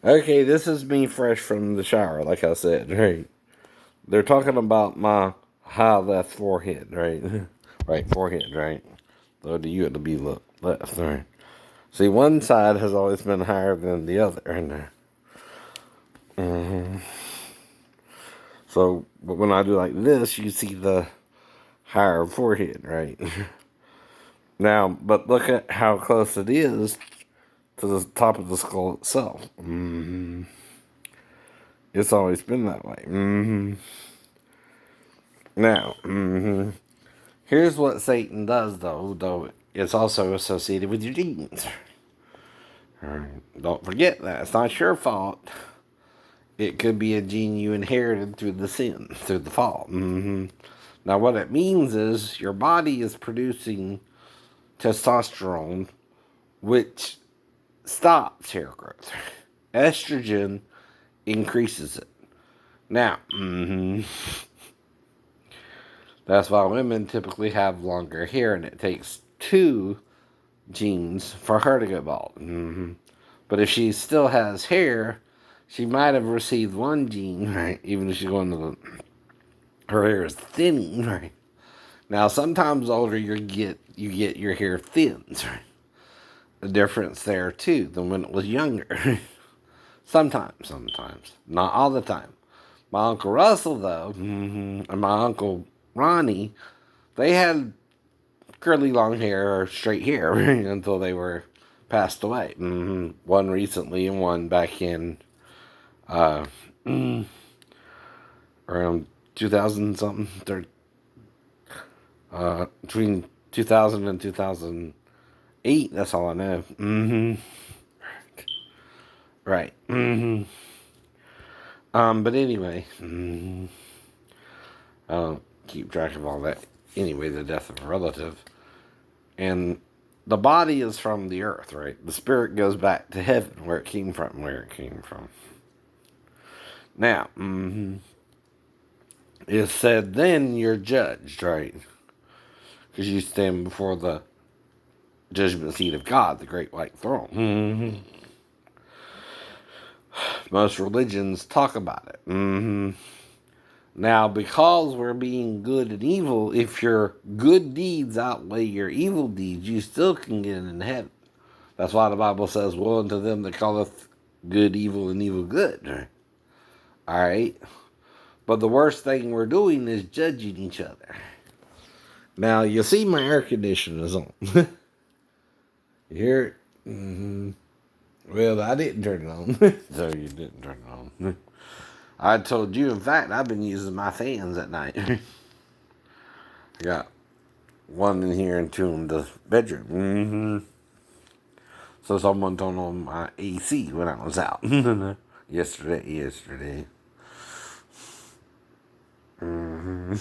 Okay, this is me fresh from the shower, like I said, right? They're talking about my high left forehead, right? Right, forehead, right? So to you, it'll be left, right? See, one side has always been higher than the other, and so but when I do like this, you see the higher forehead, right? Now, but look at how close it is to the top of the skull itself. It's always been that way. Now, here's what Satan does, though it's also associated with your genes. Don't forget that. It's not your fault. It could be a gene you inherited through the sin, through the fall. Now, what it means is your body is producing testosterone, which stops hair growth. Estrogen increases it. Now, that's why women typically have longer hair, and it takes two genes for her to go bald. But if she still has hair, she might have received one gene, right? Even if she's going to her hair is thinning, right? Now, sometimes the older you get your hair thins, right? The difference there too than when it was younger. Sometimes, not all the time. My Uncle Russell, though, and my Uncle Ronnie, they had curly long hair or straight hair until they were passed away. One recently and one back in uh, around 2000 something, between 2000 and 2008. That's all I know. Right. But anyway, I don't keep track of all that. Anyway, the death of a relative. And the body is from the earth, right? The spirit goes back to heaven, where it came from. Now, it's said then you're judged, right? Because you stand before the judgment seat of God, the great white throne. Most religions talk about it. Now, because we're being good and evil, if your good deeds outweigh your evil deeds, you still can get in heaven. That's why the Bible says, woe unto them that calleth good evil and evil good. Alright? But the worst thing we're doing is judging each other. Now, you see my air conditioner is on. You hear it? Well, I didn't turn it on. So you didn't turn it on. I told you, in fact, I've been using my fans at night. I got one in here and two in the bedroom. So someone turned on my AC when I was out. yesterday. I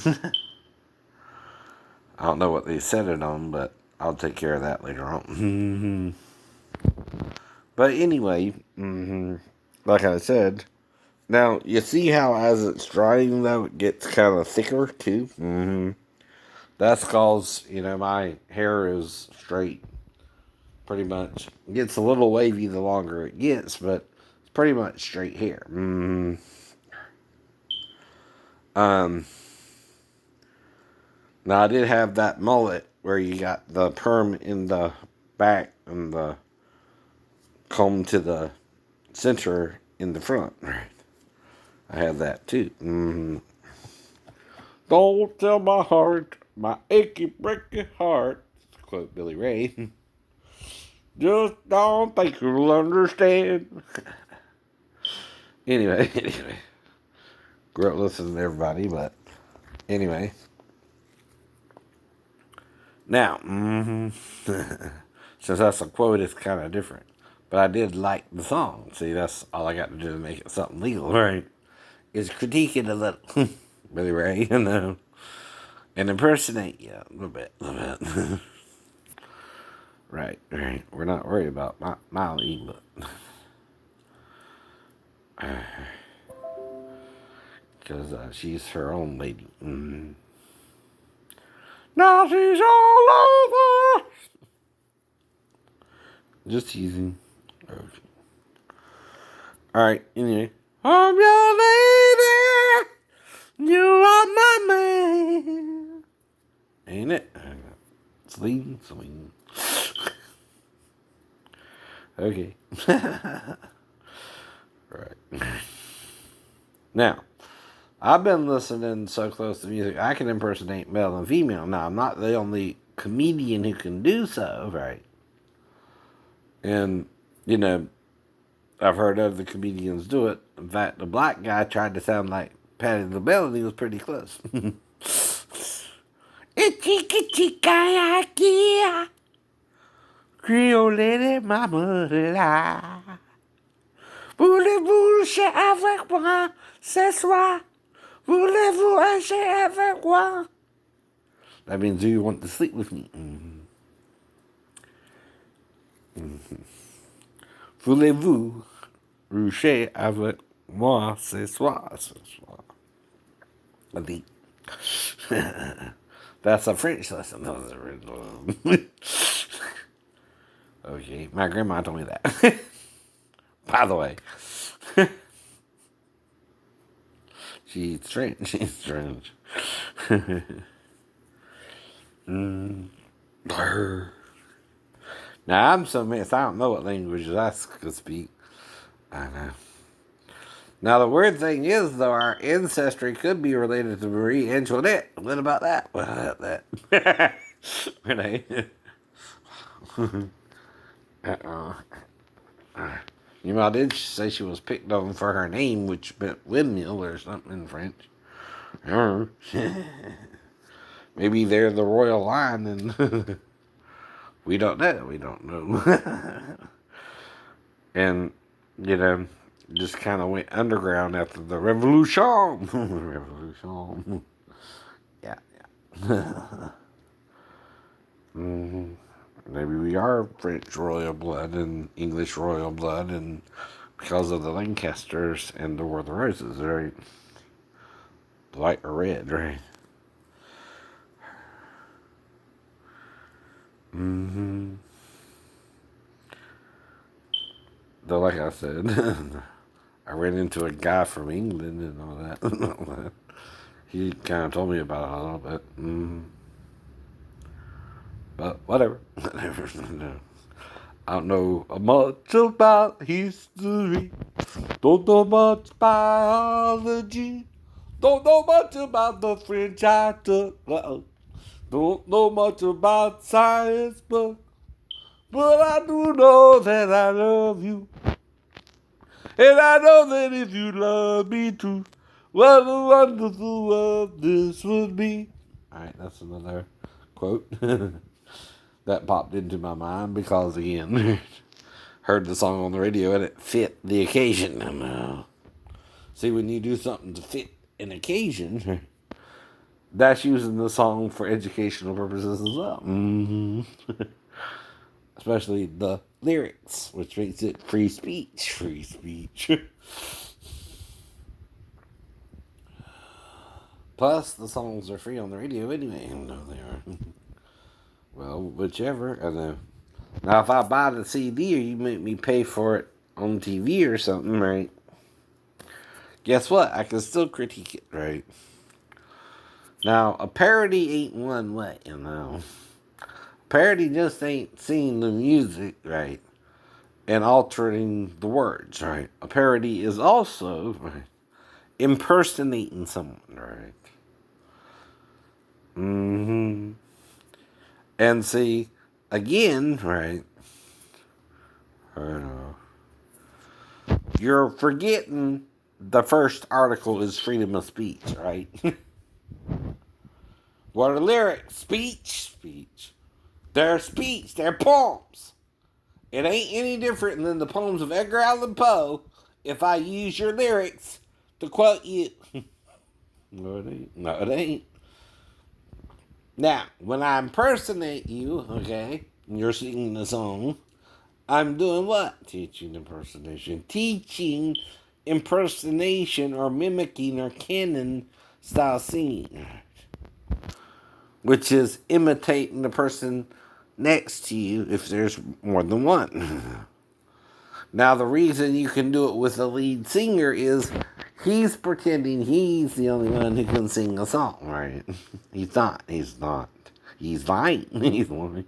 don't know what they set it on, but I'll take care of that later on. But anyway, like I said, now you see how as it's drying though, it gets kind of thicker too. That's cause my hair is straight, pretty much. It gets a little wavy the longer it gets, but it's pretty much straight hair. Um, Now I did have that mullet where you got the perm in the back and the comb to the center in the front. I had that too. Don't tell my heart, my achy breaky heart. To quote Billy Ray. Just don't think you'll understand. anyway. Grew up listening to everybody, but anyway. Now, since that's a quote, it's kind of different. But I did like the song. See, that's all I got to do to make it something legal, right? Is critique it a little. Billy Ray, and impersonate you a little bit. Right. We're not worried about Molly, but because she's her own lady. Now she's all over. Just teasing. Okay. Alright, anyway. I'm your lady. You are my man. Ain't it? Swing, swing. Okay. Right. Now, I've been listening so close to music, I can impersonate male and female. Now, I'm not the only comedian who can do so, right? And, you know, I've heard other comedians do it. In fact, the black guy tried to sound like Patti LaBelle, and he was pretty close. Creole mama la. Voulez-vous coucher avec moi ce soir? Voulez-vous coucher avec moi? That means, do you want to sleep with me? Voulez-vous coucher avec moi ce soir? I think. That's a French lesson. That was original. Okay, my grandma told me that. By the way. She's strange. She's strange. Now, I'm so mixed, I don't know what languages I could speak. I know. Now, the weird thing is, though, our ancestry could be related to Marie Antoinette. What about that? What about that? Renee. You know, I did say she was picked on for her name, which meant windmill or something in French. Maybe they're the royal line, and we don't know. We don't know. And, you know, just kind of went underground after the revolution. Revolution. Yeah, yeah. Maybe we are French royal blood and English royal blood, and because of the Lancasters and the War of the Roses, right? White or red, right? Though, like I said, I ran into a guy from England and all that. He kind of told me about it a little bit. But whatever. No. I don't know much about history. Don't know much biology. Don't know much about the French I took. Don't know much about science, but I do know that I love you. And I know that if you love me too, what a wonderful world this would be. Alright, that's another quote that popped into my mind because, again, heard the song on the radio and it fit the occasion. See, when you do something to fit an occasion, that's using the song for educational purposes as well. Especially the lyrics, which makes it free speech. Free speech. Plus, the songs are free on the radio anyway. No, they are. Well, whichever. I know. Now, if I buy the CD or you make me pay for it on TV or something, right? Guess what? I can still critique it, right? Now, a parody ain't one way, you know. Parody just ain't singing the music, right? And altering the words, right? A parody is also, right, impersonating someone, right? And see, again, right? You're forgetting the first article is freedom of speech, right? What are lyrics? Speech. They're speech. They're poems. It ain't any different than the poems of Edgar Allan Poe if I use your lyrics to quote you. No, it ain't. No, it ain't. Now, when I impersonate you, okay, and you're singing the song, I'm doing what? Teaching impersonation. Teaching impersonation or mimicking or canon style singing, which is imitating the person next to you if there's more than one. Now, the reason you can do it with the lead singer is he's pretending he's the only one who can sing a song, right? He's not. He's not. He's lying. He's lying.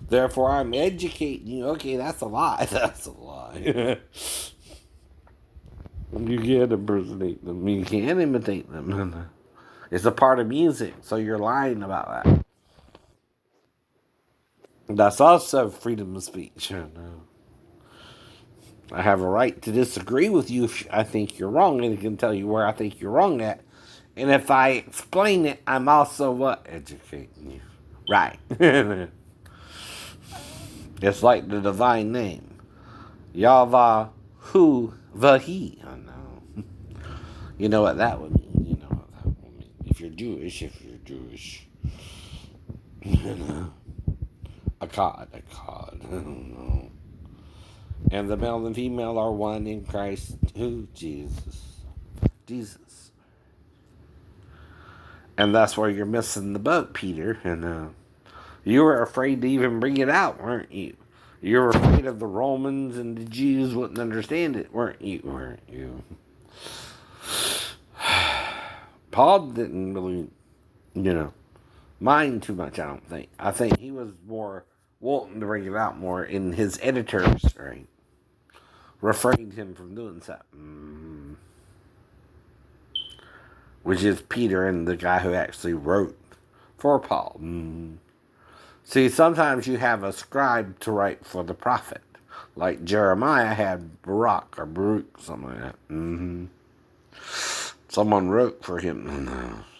Therefore, I'm educating you. Okay, that's a lie. That's a lie. You can't impersonate them. You can't imitate them. It's a part of music, so you're lying about that. That's also freedom of speech. I have a right to disagree with you if I think you're wrong, and I can tell you where I think you're wrong at. And if I explain it, I'm also what? Educating you. Right. It's like the divine name. Yahweh, who, the he. I know. You know what that would mean. You know what that would mean. If you're Jewish. You know. A God. I don't know. And the male and female are one in Christ. Who? Jesus. Jesus. And that's where you're missing the boat, Peter. And you were afraid to even bring it out, weren't you? You were afraid of the Romans and the Jews wouldn't understand it, weren't you? Weren't you? Paul didn't really, mind too much, I don't think. I think he was more wanting to bring it out more, in his editors, right? Refrained him from doing so. Which is Peter and the guy who actually wrote for Paul. See, sometimes you have a scribe to write for the prophet. Like Jeremiah had Baruch, something like that. Someone wrote for him.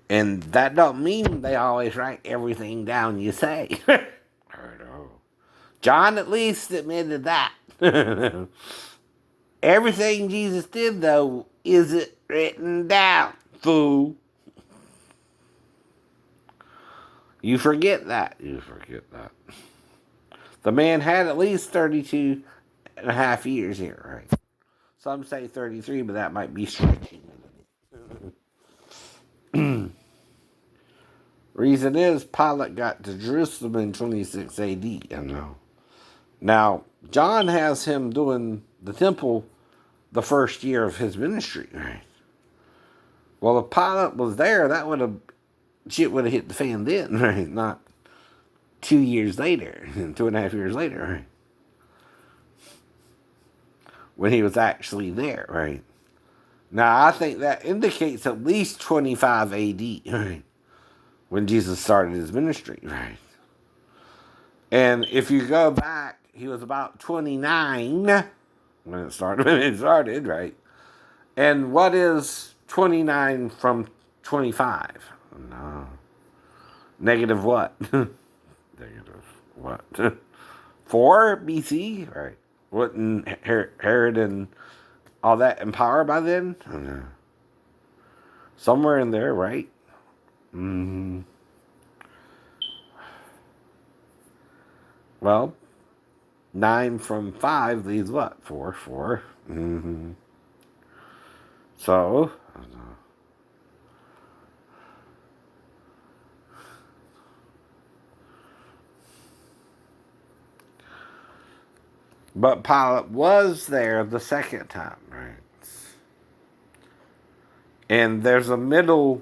And that don't mean they always write everything down you say. I know. John at least admitted that. Everything Jesus did, though, isn't written down, fool. You forget that. The man had at least 32 and a half years here, right? Some say 33, but that might be stretching. Reason is, Pilate got to Jerusalem in 26 AD. I know. Now, John has him doing the temple the first year of his ministry, right? Well, if Pilate was there, shit would have hit the fan then, right? Not 2 years later, 2.5 years later, right? When he was actually there, right? Now, I think that indicates at least 25 AD, right? When Jesus started his ministry, right? And if you go back, he was about 29 when it started, right? And what is 29 from 25? No. Negative what? Negative what? 4 BC? Right. Wasn't Herod and all that in power by then? No. Somewhere in there, right? Well, 9 from 5 leaves what? 4. So, but Pilate was there the second time, right? And there's a middle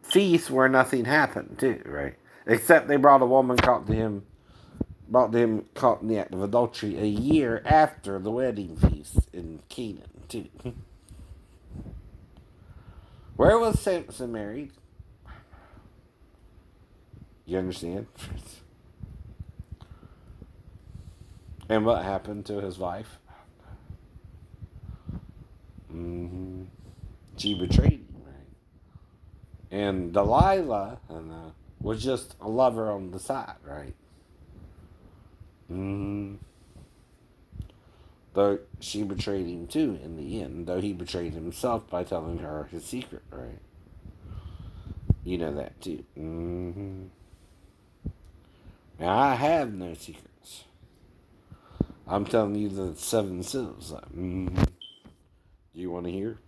feast where nothing happened too, right? Except they brought a woman caught him caught in the act of adultery a year after the wedding feast in Canaan too. Where was Samson married? You understand? And what happened to his wife? She betrayed him, right? And Delilah was just a lover on the side, right? Though she betrayed him too in the end, though he betrayed himself by telling her his secret, right? You know that too. Now, I have no secrets. I'm telling you the 7 sins. Do you want to hear?